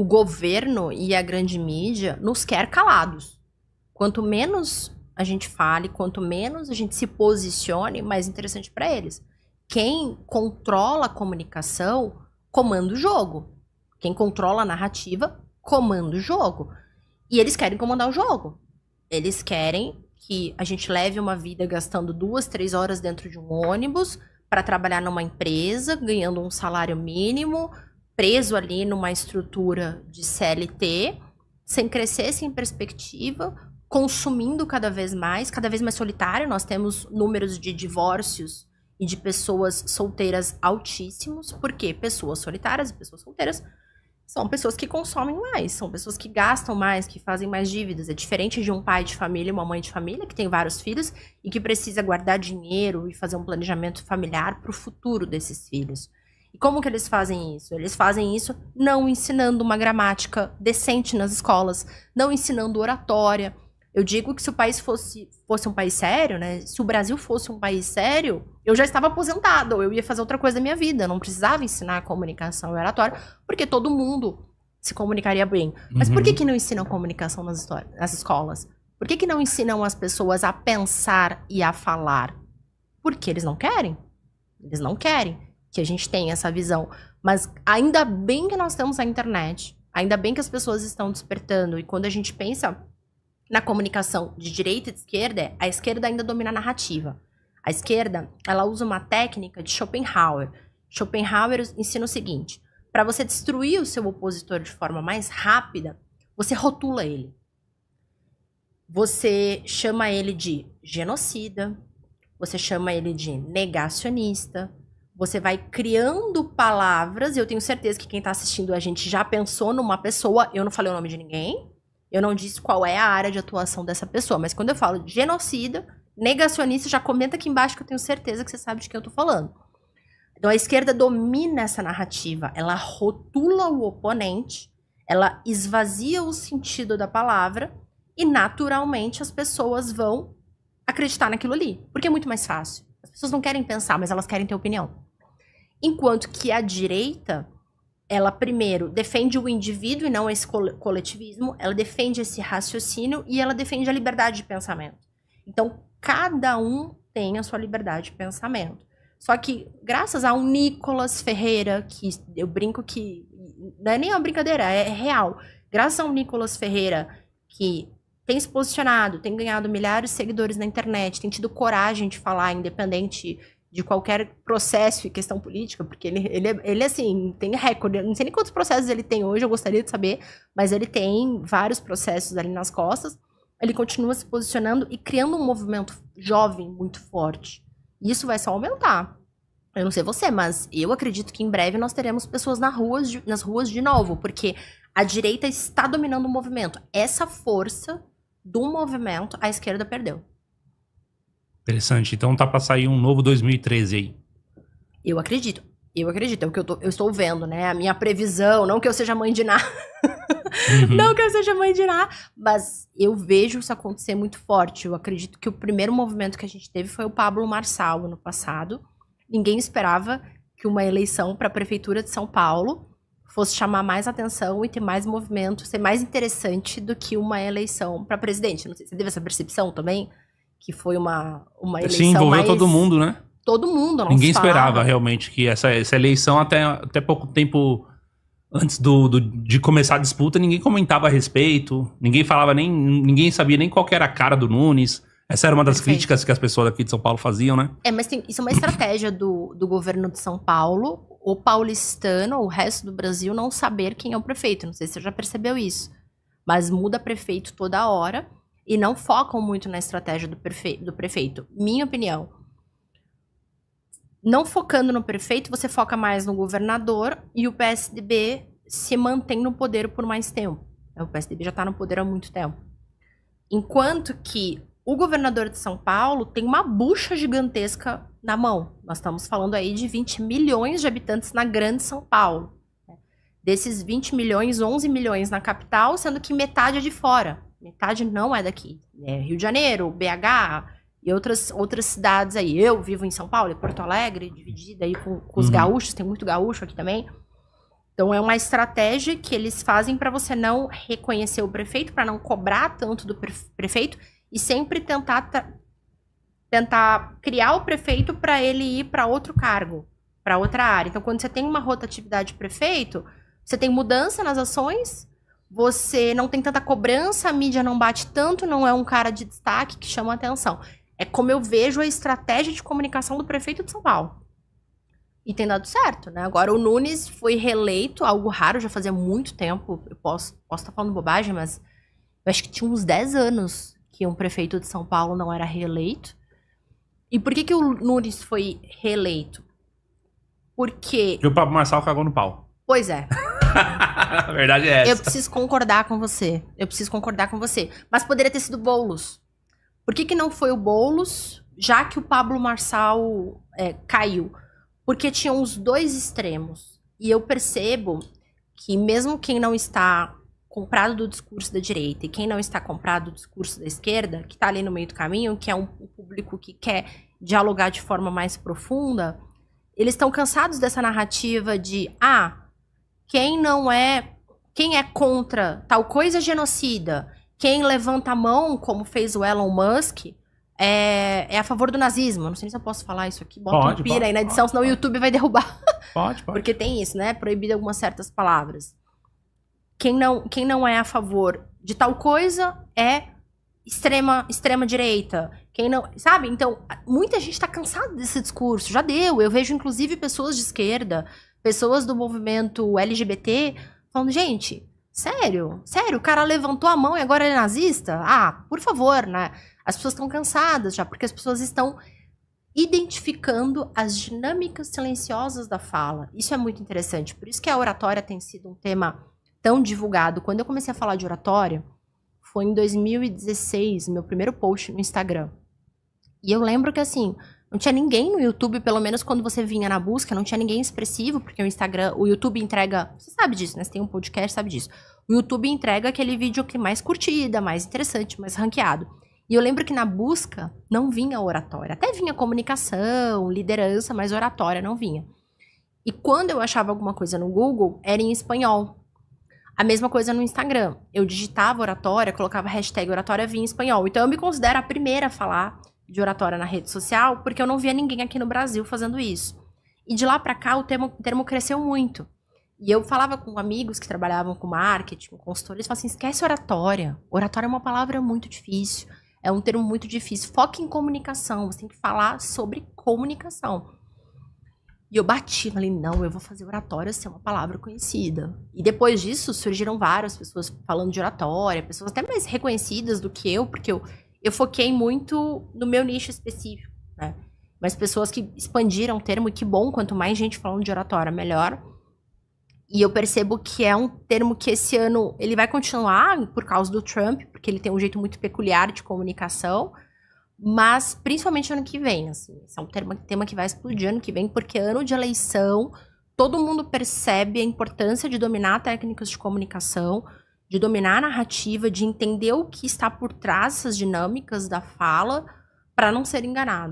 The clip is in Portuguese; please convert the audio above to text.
o governo e a grande mídia nos quer calados. Quanto menos a gente fale, quanto menos a gente se posicione, mais interessante para eles. Quem controla a comunicação, comanda o jogo. Quem controla a narrativa, comanda o jogo. E eles querem comandar o jogo. Eles querem que a gente leve uma vida gastando 2, 3 horas dentro de um ônibus para trabalhar numa empresa, ganhando um salário mínimo, preso ali numa estrutura de CLT, sem crescer, sem perspectiva, consumindo cada vez mais solitário. Nós temos números de divórcios e de pessoas solteiras altíssimos. Por quê? Pessoas solitárias e pessoas solteiras são pessoas que consomem mais, são pessoas que gastam mais, que fazem mais dívidas. É diferente de um pai de família e uma mãe de família que tem vários filhos e que precisa guardar dinheiro e fazer um planejamento familiar para o futuro desses filhos. E como que eles fazem isso? Eles fazem isso não ensinando uma gramática decente nas escolas, não ensinando oratória. Eu digo que se o país fosse um país sério, né? Se o Brasil fosse um país sério, eu já estava aposentado, ou eu ia fazer outra coisa da minha vida. Eu não precisava ensinar a comunicação e oratória, porque todo mundo se comunicaria bem. Mas por que não ensinam comunicação nas escolas? Por que não ensinam as pessoas a pensar e a falar? Porque eles não querem. Eles não querem que a gente tenha essa visão. Mas ainda bem que nós temos a internet. Ainda bem que as pessoas estão despertando. E quando a gente pensa na comunicação de direita e de esquerda, a esquerda ainda domina a narrativa. A esquerda, ela usa uma técnica de Schopenhauer. Schopenhauer ensina o seguinte: para você destruir o seu opositor de forma mais rápida, você rotula ele. Você chama ele de genocida, você chama ele de negacionista, você vai criando palavras, e eu tenho certeza que quem está assistindo a gente já pensou numa pessoa. Eu não falei o nome de ninguém, eu não disse qual é a área de atuação dessa pessoa, mas quando eu falo de genocida, negacionista, já comenta aqui embaixo que eu tenho certeza que você sabe de quem eu tô falando. Então a esquerda domina essa narrativa, ela rotula o oponente, ela esvazia o sentido da palavra e naturalmente as pessoas vão acreditar naquilo ali, porque é muito mais fácil. As pessoas não querem pensar, mas elas querem ter opinião. Enquanto que a direita, ela primeiro defende o indivíduo e não esse coletivismo, ela defende esse raciocínio e ela defende a liberdade de pensamento. Então, cada um tem a sua liberdade de pensamento. Só que, graças a um Nicolas Ferreira, que eu brinco que não é nem uma brincadeira, é real. Graças a um Nicolas Ferreira que tem se posicionado, tem ganhado milhares de seguidores na internet, tem tido coragem de falar, independente de qualquer processo e questão política, porque ele assim, tem recorde. Eu não sei nem quantos processos ele tem hoje, eu gostaria de saber, mas ele tem vários processos ali nas costas. Ele continua se posicionando e criando um movimento jovem muito forte. Isso vai só aumentar. Eu não sei você, mas eu acredito que em breve nós teremos pessoas nas ruas de novo, porque a direita está dominando o movimento. Essa força do movimento, a esquerda perdeu. Interessante. Então tá pra sair um novo 2013 aí. Eu acredito. É o que eu estou vendo, né? A minha previsão, não que eu seja mãe de nada. Não que eu seja mãe de nada, mas eu vejo isso acontecer muito forte. Eu acredito que o primeiro movimento que a gente teve foi o Pablo Marçal, ano passado. Ninguém esperava que uma eleição para a Prefeitura de São Paulo fosse chamar mais atenção e ter mais movimento, ser mais interessante do que uma eleição para presidente. Não sei se você teve essa percepção também, que foi uma eleição. Sim, envolveu mais... todo mundo, né? Todo mundo, não Ninguém se falava. esperava realmente que essa eleição, até pouco tempo antes de começar a disputa, ninguém comentava a respeito, ninguém sabia nem qual que era a cara do Nunes. Essa era uma das críticas que as pessoas aqui de São Paulo faziam, né? Mas isso é uma estratégia do governo de São Paulo, o paulistano, o resto do Brasil, não saber quem é o prefeito. Não sei se você já percebeu isso. Mas muda prefeito toda hora e não focam muito na estratégia do prefeito. Minha opinião. Não focando no prefeito, você foca mais no governador e o PSDB se mantém no poder por mais tempo. O PSDB já está no poder há muito tempo. Enquanto que o governador de São Paulo tem uma bucha gigantesca na mão. Nós estamos falando aí de 20 milhões de habitantes na grande São Paulo. Desses 20 milhões, 11 milhões na capital, sendo que metade é de fora. Metade não é daqui. É Rio de Janeiro, BH e outras cidades aí. Eu vivo em São Paulo, em Porto Alegre, dividida aí com os gaúchos. Tem muito gaúcho aqui também. Então, é uma estratégia que eles fazem para você não reconhecer o prefeito, para não cobrar tanto do prefeito, e sempre tentar criar o prefeito para ele ir para outro cargo, para outra área. Então, quando você tem uma rotatividade de prefeito, você tem mudança nas ações, você não tem tanta cobrança, a mídia não bate tanto, não é um cara de destaque que chama atenção. É como eu vejo a estratégia de comunicação do prefeito de São Paulo. E tem dado certo, né? Agora, o Nunes foi reeleito, algo raro, já fazia muito tempo. Eu posso estar falando bobagem, mas eu acho que tinha uns 10 anos que um prefeito de São Paulo não era reeleito. E por que o Nunes foi reeleito? Porque... E o Pablo Marçal cagou no pau. Pois é. A verdade é essa. Eu preciso concordar com você. Mas poderia ter sido Boulos. Por que não foi o Boulos, já que o Pablo Marçal caiu? Porque tinham os dois extremos. E eu percebo que mesmo quem não está comprado do discurso da direita e quem não está comprado do discurso da esquerda, que está ali no meio do caminho, que é um público que quer dialogar de forma mais profunda, eles estão cansados dessa narrativa de quem é contra tal coisa é genocida, quem levanta a mão, como fez o Elon Musk, é a favor do nazismo. Não sei se eu posso falar isso aqui. Bota um pira aí na edição, senão o YouTube vai derrubar. Pode. Porque tem isso, né? Proibido algumas certas palavras. Quem não é a favor de tal coisa é extrema direita. Quem não... Sabe? Então, muita gente tá cansada desse discurso. Já deu. Eu vejo, inclusive, pessoas de esquerda, pessoas do movimento LGBT, falando, gente, sério, o cara levantou a mão e agora ele é nazista? Por favor, né? As pessoas estão cansadas já, porque as pessoas estão identificando as dinâmicas silenciosas da fala. Isso é muito interessante. Por isso que a oratória tem sido um tema tão divulgado. Quando eu comecei a falar de oratória, foi em 2016, meu primeiro post no Instagram. E eu lembro que, assim, não tinha ninguém no YouTube, pelo menos quando você vinha na busca, não tinha ninguém expressivo, porque o YouTube entrega... Você sabe disso, né? Você tem um podcast, sabe disso. O YouTube entrega aquele vídeo que é mais curtida, mais interessante, mais ranqueado. E eu lembro que na busca não vinha oratória. Até vinha comunicação, liderança, mas oratória não vinha. E quando eu achava alguma coisa no Google, era em espanhol. A mesma coisa no Instagram. Eu digitava oratória, colocava hashtag oratória, vinha em espanhol. Então eu me considero a primeira a falar de oratória na rede social, porque eu não via ninguém aqui no Brasil fazendo isso. E de lá pra cá o termo cresceu muito. E eu falava com amigos que trabalhavam com marketing, com consultores, falavam assim, esquece oratória. Oratória é uma palavra muito difícil. É um termo muito difícil. Foca em comunicação. Você tem que falar sobre comunicação. E eu bati, falei, não, eu vou fazer oratória ser uma palavra conhecida. E depois disso, surgiram várias pessoas falando de oratória, pessoas até mais reconhecidas do que eu, porque eu foquei muito no meu nicho específico, né? Mas pessoas que expandiram o termo, e que bom, quanto mais gente falando de oratória, melhor. E eu percebo que é um termo que esse ano ele vai continuar por causa do Trump, porque ele tem um jeito muito peculiar de comunicação, mas principalmente ano que vem, assim. Esse é um tema que vai explodir ano que vem, porque ano de eleição, todo mundo percebe a importância de dominar técnicas de comunicação, de dominar a narrativa, de entender o que está por trás dessas dinâmicas da fala, para não ser enganado.